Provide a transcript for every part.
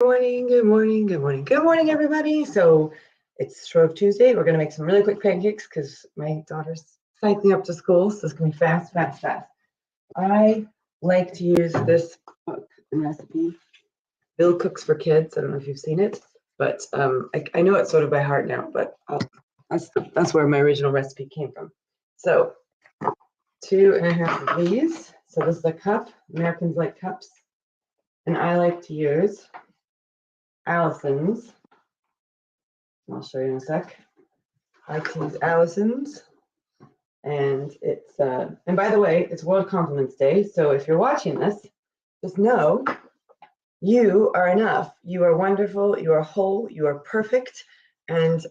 Good morning, good morning, good morning, good morning, everybody. So it's Shrove Tuesday. We're going to make some really quick pancakes because my daughter's cycling up to school, so it's going to be fast, fast, fast. I like to use this book and recipe, Bill Cooks for Kids. I don't know if you've seen it, but I know it sort of by heart now, but that's where my original recipe came from. So 2.5 of these. So this is a cup. Americans like cups. And I like to use Allison's. I'll show you in a sec. I like to use Allison's, and it's and by the way, it's World Compliments Day. So if you're watching this, just know you are enough. You are wonderful. You are whole. You are perfect, and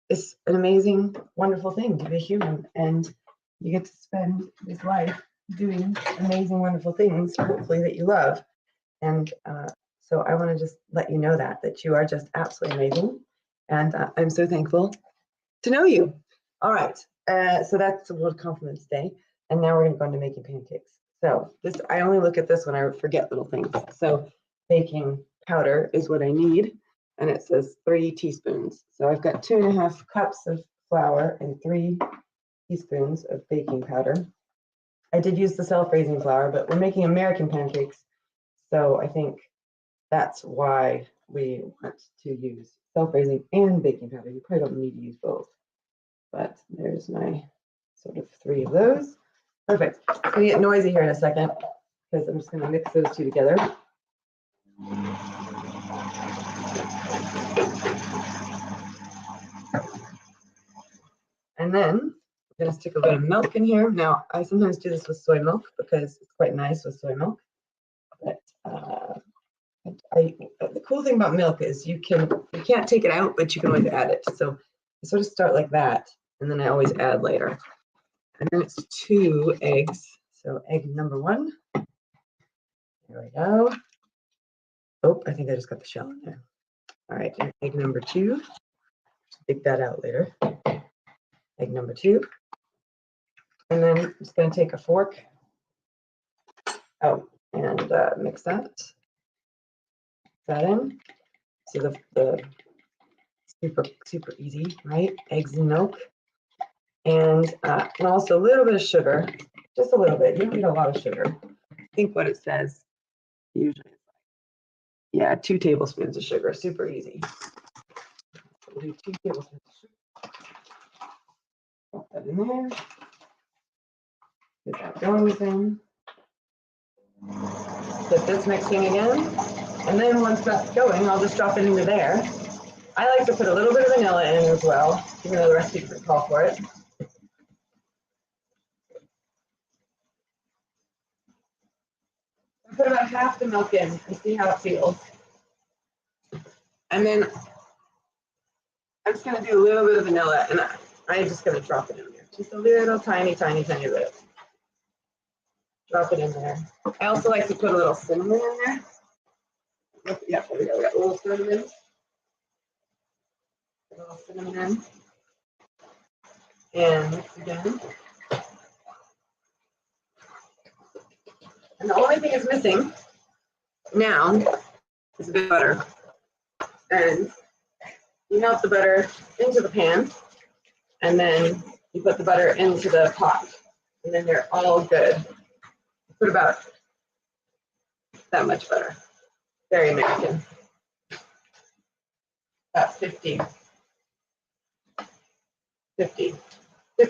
it's an amazing, wonderful thing to be human. And you get to spend this life doing amazing, wonderful things, hopefully that you love. And so I want to just let you know that you are just absolutely amazing. And I'm so thankful to know you. All right, so that's the World Compliments Day. And now we're going to go into making pancakes. So this, I only look at this when I forget little things. So baking powder is what I need. And it says 3 teaspoons. So I've got 2.5 cups of flour and 3 teaspoons of baking powder. I did use the self-raising flour, but we're making American pancakes. So I think that's why we want to use self-raising and baking powder. You probably don't need to use both, but there's my sort of 3 of those. Perfect. It's gonna get noisy here in a second because I'm just gonna mix those 2 together. And then I'm gonna stick a bit of milk in here. Now, I sometimes do this with soy milk because it's quite nice with soy milk, but the cool thing about milk is you can't take it out, but you can always add it. So I sort of start like that, and then I always add later. And then it's 2 eggs. So egg number 1. There we go. Oh, I think I just got the shell in there. All right, and egg number 2. Take that out later. Egg number 2. And then I'm just going to take a fork. Oh, and mix that in. So the super easy, right? Eggs and milk, and also a little bit of sugar, just a little bit. You don't need a lot of sugar. I think what it says usually is like, 2 tablespoons of sugar. Super easy. So we'll do 2 tablespoons of sugar. Put that in there. Get that going again. Get this mixing again, and then once that's going, I'll just drop it into there. I like to put a little bit of vanilla in as well, even though the recipe doesn't call for it. Put about half the milk in and see how it feels. And then I'm just going to do a little bit of vanilla, and I'm just going to drop it in there. Just a little tiny bit. Drop it in there. I also like to put a little cinnamon in there. Yeah, there we go. We got a little cinnamon. A little cinnamon in. And mix again. And the only thing that's missing now is a bit of butter. And you melt the butter into the pan, and then you put the butter into the pot, and then they're all good. Put about that much butter. Very American. About 50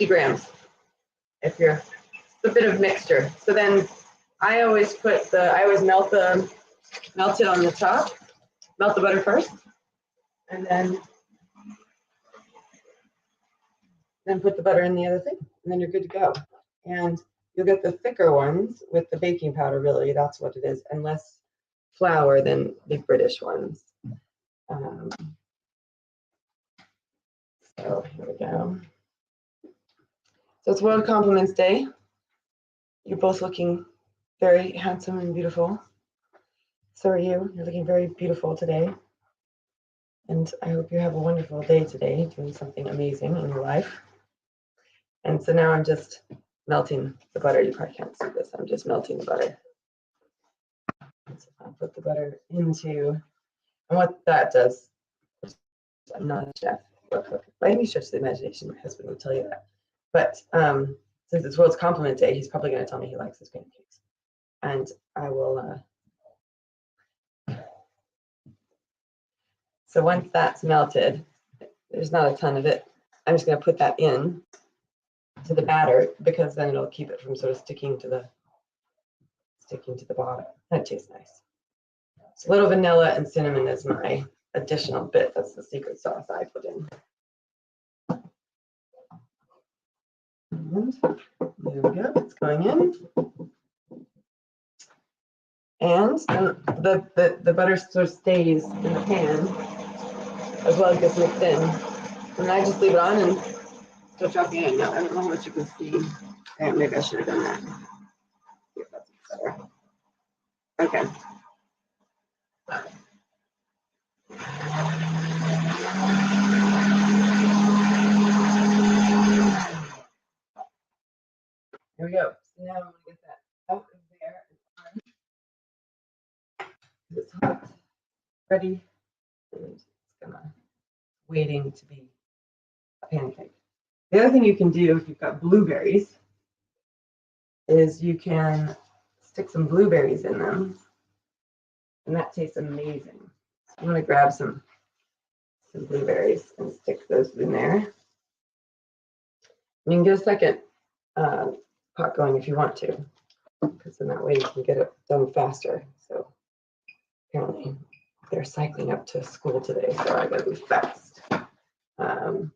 grams. If you're a bit of mixture. So then I always melt it on the top. Melt the butter first, and then put the butter in the other thing, and then you're good to go. And you'll get the thicker ones with the baking powder, really, that's what it is, and less flour than the British ones. So here we go. So it's World Compliments Day. You're both looking very handsome and beautiful. So are you. You're looking very beautiful today. And I hope you have a wonderful day today, doing something amazing in your life. And so now I'm just melting the butter. You probably can't see this. I'm just melting the butter. I'll put the butter into, and what that does, I'm not a chef or a cook. By any stretch of the imagination, my husband would tell you that. But since it's World's Compliment Day, he's probably going to tell me he likes his pancakes. And I will, so once that's melted, there's not a ton of it. I'm just going to put that in to the batter because then it'll keep it from sort of sticking to the bottom. That tastes nice. So a little vanilla and cinnamon is my additional bit. That's the secret sauce I put in. And there we go. It's going in. And the butter sort of stays in the pan as well as gets mixed in. And I just leave it on and still chopping it. No, I don't know how much you can see. Okay, maybe I should have done that. See if that's better. Okay. Here we go. So now I'm going to get that out of there. It's hot, ready, and it's gonna waiting to be a pancake. The other thing you can do if you've got blueberries is you can stick some blueberries in them, and that tastes amazing. So I'm gonna grab some blueberries and stick those in there. You can get a second pot going if you want to, because in that way you can get it done faster. So apparently they're cycling up to school today, so I gotta be fast. Grab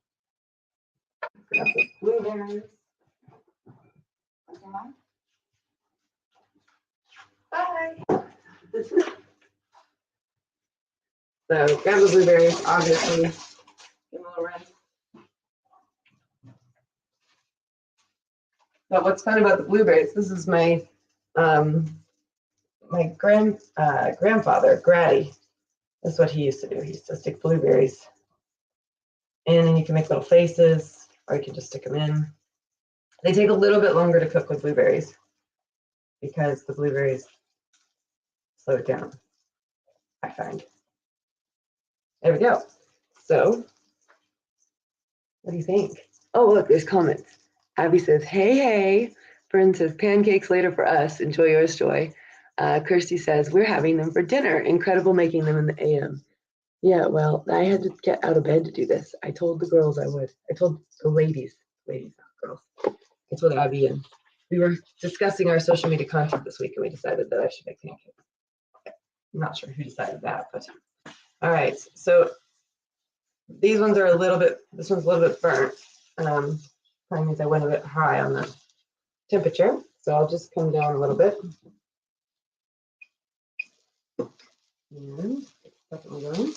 the blueberries. Bye. So grab the blueberries, obviously. Give them a little rinse. But what's fun about the blueberries? This is my my grandfather, Grady. That's what he used to do. He used to stick blueberries in, and you can make little faces, or you can just stick them in. They take a little bit longer to cook with blueberries because the blueberries slow it down, I find. There we go. So, what do you think? Oh, look, there's comments. Abby says, hey. Fern says, pancakes later for us. Enjoy yours, Joy. Kirsty says, we're having them for dinner. Incredible making them in the AM. Yeah, well, I had to get out of bed to do this. I told the girls I would. I told the ladies, not girls. I told Abby, and we were discussing our social media content this week, and we decided that I should make pancakes. I'm not sure who decided that, but all right. So these ones are a little bit, this one's a little bit burnt. Probably means I went a bit high on the temperature. So I'll just come down a little bit. And second one going.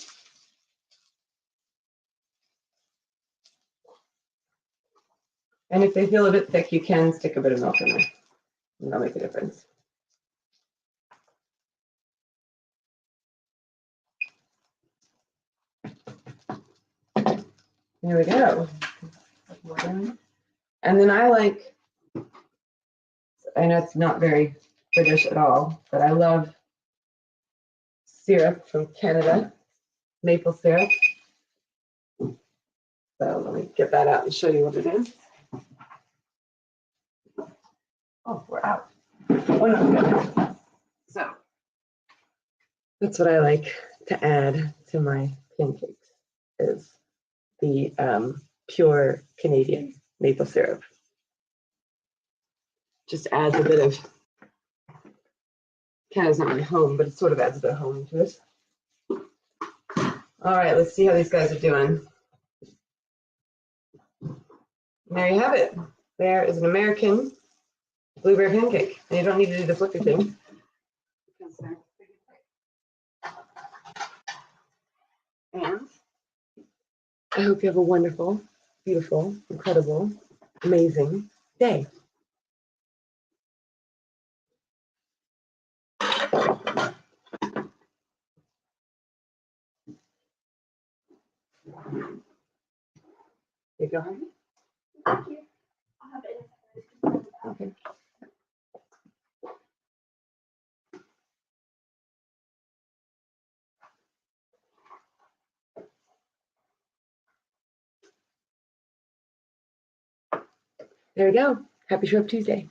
And if they feel a bit thick, you can stick a bit of milk in there. And that'll make a difference. There we go. And then I know it's not very British at all, but I love syrup from Canada, maple syrup. So let me get that out and show you what it is. Oh, we're out. Oh, no. So that's what I like to add to my pancakes is the pure Canadian maple syrup. Just adds a bit of, Canada's not my home, but it sort of adds a bit of home to it. All right, let's see how these guys are doing. There you have it. There is an American blueberry pancake. And you don't need to do the flicker thing. And I hope you have a wonderful, beautiful, incredible, amazing day. Here you go, honey. Thank you. I'll have it in a second. Okay. There we go. Happy Shrove Tuesday.